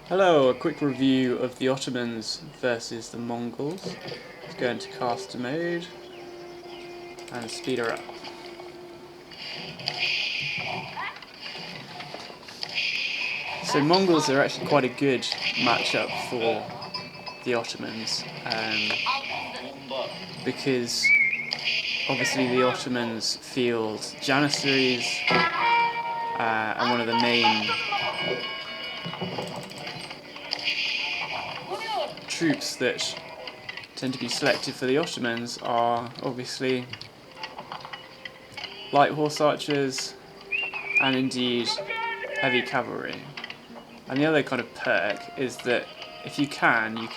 Hello, a quick review of the Ottomans versus the Mongols. Let's go into caster mode and speed her up. So Mongols are actually quite a good matchup for the Ottomans because obviously the Ottomans field Janissaries and one of the main troops that tend to be selected for the Ottomans are obviously light horse archers and indeed heavy cavalry. And the other kind of perk is that if you can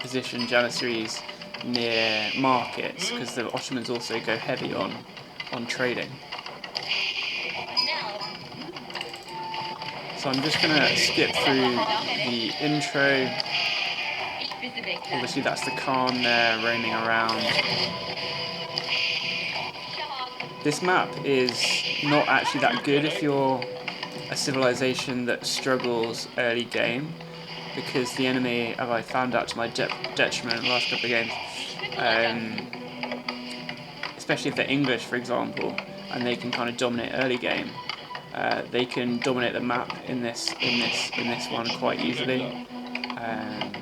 position Janissaries near markets, because the Ottomans also go heavy on trading. So I'm just going to skip through the intro. Obviously that's the Khan there roaming around. This map is not actually that good if you're a civilization that struggles early game, because the enemy, as I found out to my detriment in the last couple of games, especially if they're English, for example, and they can kind of dominate early game, they can dominate the map in this one quite easily.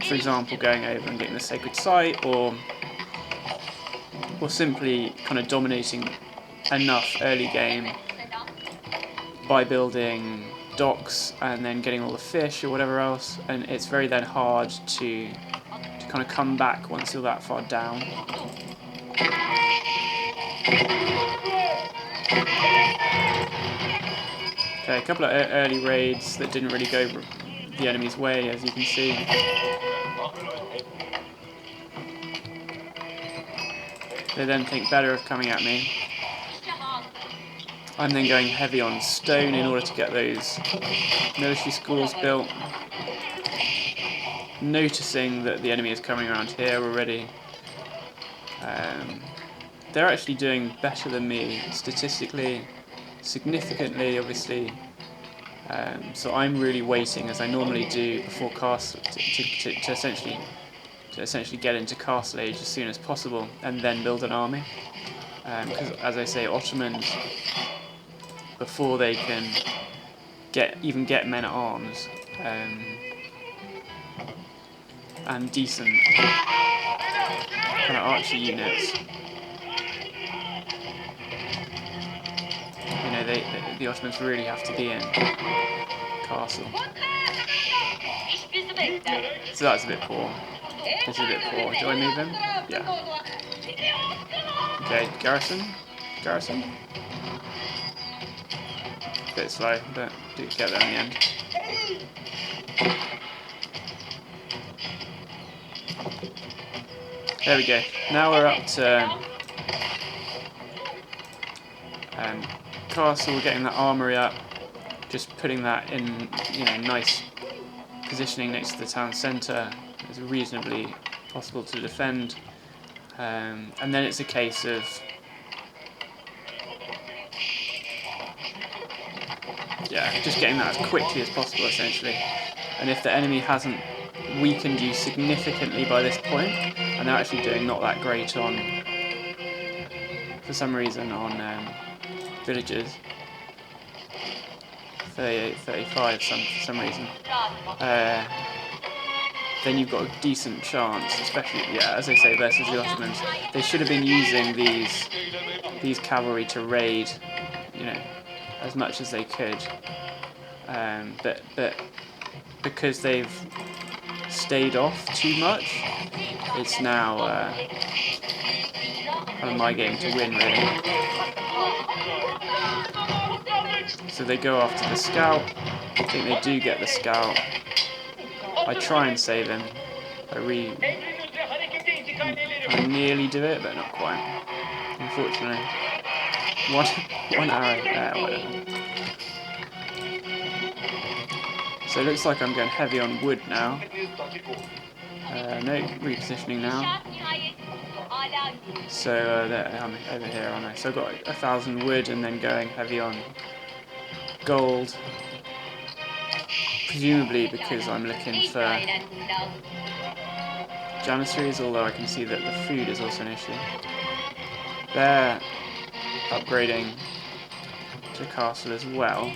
For example, going over and getting the sacred site, or simply kind of dominating enough early game by building docks and then getting all the fish or whatever else, and it's very then hard to kind of come back once you're that far down. Okay, a couple of early raids that didn't really go the enemy's way, as you can see. They then think better of coming at me. I'm then going heavy on stone in order to get those military schools built. Noticing that the enemy is coming around here already. They're actually doing better than me statistically, significantly, obviously. So I'm really waiting, as I normally do before castle, to essentially get into castle age as soon as possible, and then build an army. Because, as I say, Ottomans, before they can even get men at arms and decent kind of archer units, you know, the Ottomans really have to be in castle. So that's a bit poor. This is a bit poor. Do I move him? Yeah. Okay, garrison. Bit slow, but do get there in the end. There we go. Now we're up to castle, getting that armory up, just putting that in, nice positioning next to the town centre. It's reasonably possible to defend, and then it's a case of just getting that as quickly as possible, essentially. And if the enemy hasn't weakened you significantly by this point, and they're actually doing not that great for some reason on villages, 38, 35 for some reason, then you've got a decent chance, especially, as I say, versus the Ottomans. They should have been using these cavalry to raid, as much as they could. But because they've stayed off too much, it's now kind of my game to win, really. So they go after the scout. I think they do get the scout. I try and save him. I nearly do it, but not quite. Unfortunately. One arrow. Whatever. So it looks like I'm going heavy on wood now. No, repositioning now. So I'm over here, aren't I? So I've got 1,000 wood and then going heavy on gold. presumably because I'm looking for Janissaries, although I can see that the food is also an issue. They're upgrading to castle as well. So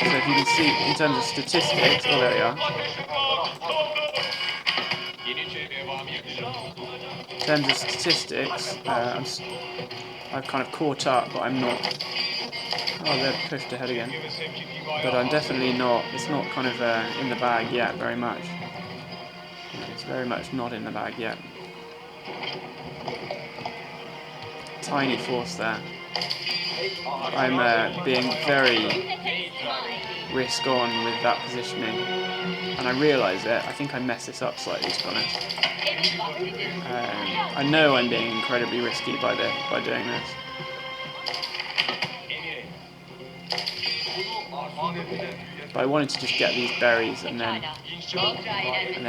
if you can see in terms of statistics, oh there we are. In terms of statistics, I've kind of caught up, but I'm not. Oh, they're pushed ahead again. But I'm definitely not. It's not kind of in the bag yet, very much. It's very much not in the bag yet. Tiny force there. I'm being very risk-on with that positioning, and I realise it. I think I messed this up slightly, to be honest. I know I'm being incredibly risky by doing this. But I wanted to just get these berries and then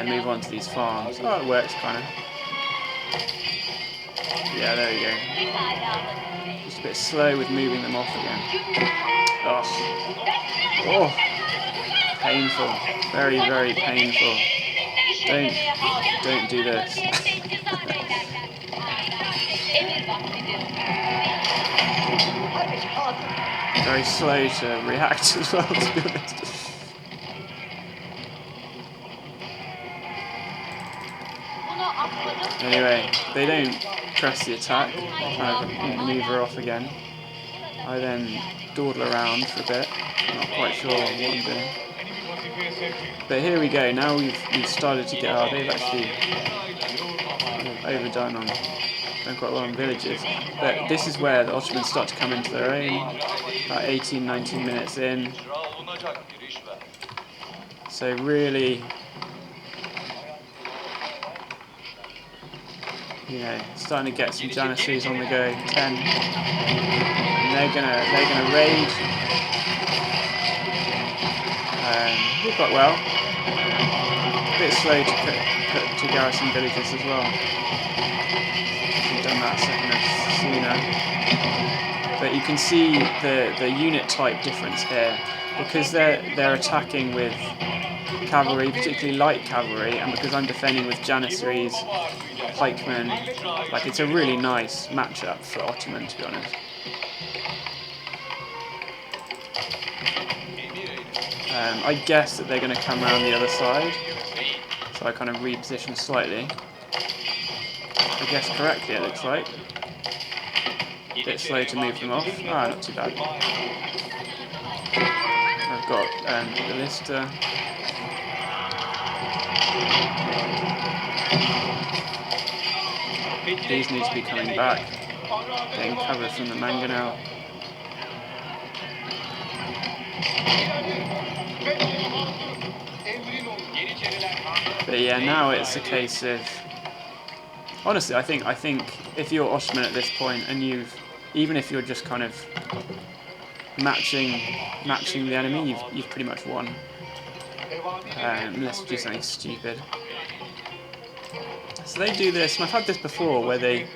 move on to these farms. Oh, it works kind of. Yeah, there we go. Just a bit slow with moving them off again. Oh, painful. Very, very painful. Don't do this. Very slow to react as well, to be honest. Anyway, they don't press the attack, kind of maneuver off again. I then dawdle around for a bit, not quite sure what I'm doing. But here we go, now we've started to get, they've actually kind of overdone on, done quite well on villages. But this is where the Ottomans start to come into their own, about 18-19 minutes in. So really, you know, starting to get some Janissaries on the go. 10, and they're gonna raid. Did quite well. A bit slow to garrison villages as well. Should have done that sooner. But you can see the unit type difference here, because they're attacking with cavalry, particularly light cavalry, and because I'm defending with Janissaries, pikemen. Like, it's a really nice matchup for Ottoman, to be honest. I guess that they're going to come around the other side, so I kind of reposition slightly. I guess correctly, it looks like. A bit slow to move them off. Ah, not too bad. I've got the ballista. These need to be coming back, getting cover from the mangonel. But yeah, now it's a case of, honestly, I think if you're Ottoman at this point and even if you're just kind of matching the enemy, you've pretty much won. Unless you do something stupid. So they do this, and I've had this before, where they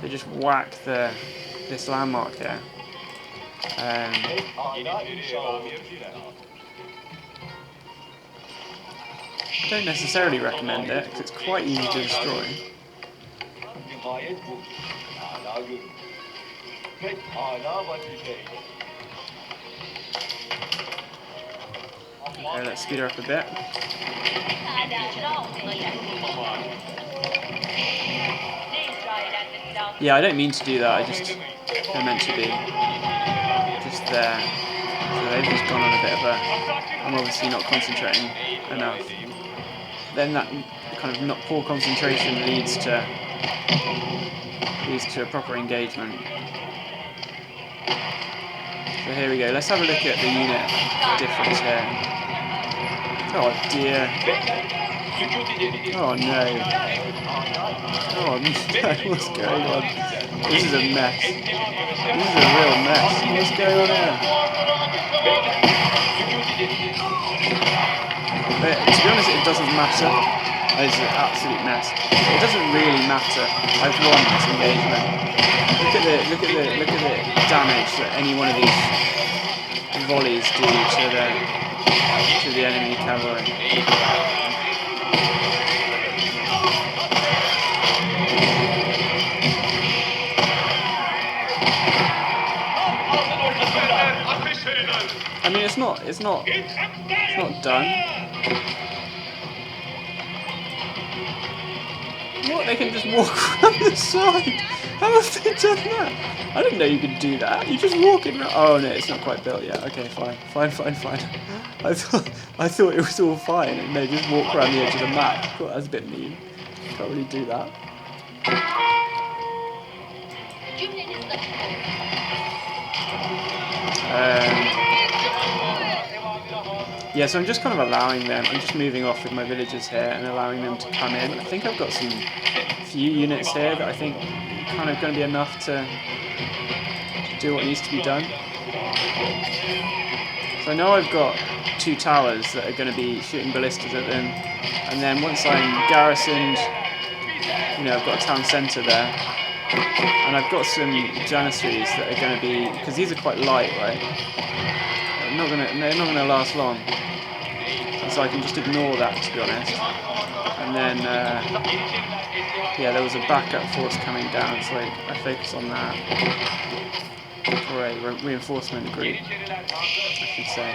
just whack this landmark here. Don't necessarily recommend it, because it's quite easy to destroy. Okay, let's speed her up a bit. Yeah, I don't mean to do that, they're meant to be just there. So they've just gone on a bit of I'm obviously not concentrating enough. Then that kind of poor concentration leads to a proper engagement. So here we go, let's have a look at the unit difference here. Oh dear. Oh no. Oh no, what's going on? This is a mess. This is a real mess. What's going on here? But to be honest, it doesn't matter. This is an absolute mess. It doesn't really matter. I've won this engagement. Look at the damage that any one of these volleys do to to the enemy cavalry. I mean, it's not done. What? They can just walk around the side? How have they done that? I didn't know you could do that. You just walk in. Oh no, it's not quite built yet. Okay, fine. I thought it was all fine, and they just walk around the edge of the map. I thought that was a bit mean. Can't really do that. Yeah, so I'm just kind of allowing them. I'm just moving off with my villagers here and allowing them to come in. I think I've got some few units here that I think are kind of going to be enough to do what needs to be done. So I know I've got 2 towers that are going to be shooting ballistas at them, and then once I'm garrisoned, you know, I've got a town centre there, and I've got some janissaries that are going to be, because these are quite light, right? They're not gonna last long, and so I can just ignore that, to be honest. And then, yeah, there was a backup force coming down, so I focus on that for a reinforcement group, I should say.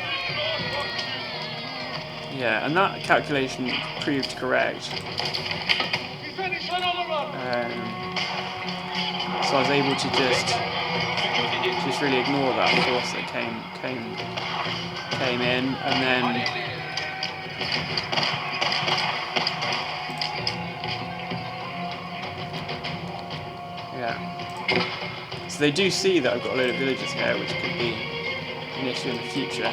Yeah, and that calculation proved correct. So I was able to just really ignore that force that came in, and then yeah. So they do see that I've got a load of villagers here, which could be an issue in the future.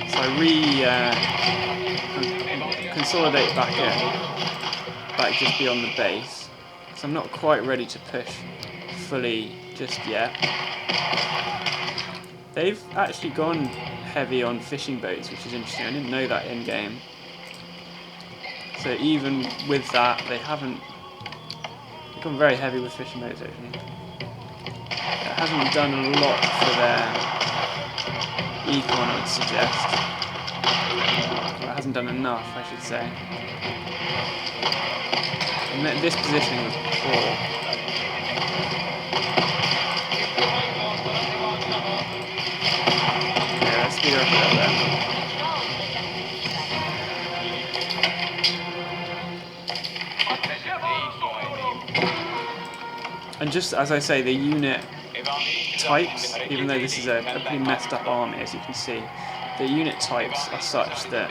So I consolidate back just beyond the base. So I'm not quite ready to push fully just yet. They've actually gone heavy on fishing boats, which is interesting. I didn't know that in game. So even with that, they've gone very heavy with fishing boats actually. It hasn't done a lot for their econ, I would suggest. Well, it hasn't done enough, I should say. And this positioning was poor. Okay, let's speed her up a little bit. And just as I say, the unit types, even though this is a pretty messed up army, as you can see, the unit types are such that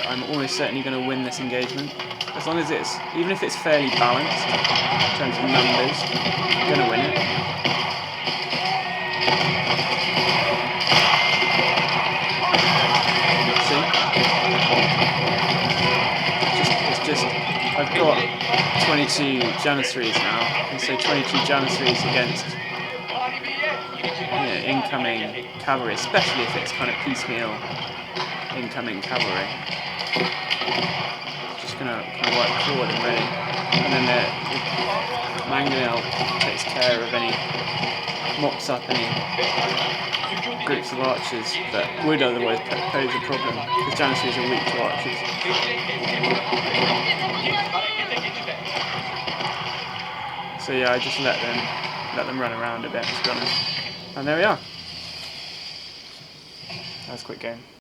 I'm almost certainly going to win this engagement. As long as even if it's fairly balanced in terms of numbers, I'm going to win it. See? I've got 22 janissaries now, and so 22 janissaries against incoming cavalry, especially if it's kind of piecemeal incoming cavalry. Just going to work forward and ready. And then the mangonel takes care of mops up any groups of archers that would otherwise pose a problem, because janissaries are weak to archers. So yeah, I just let them run around a bit, to be honest. And there we are. That was a quick game.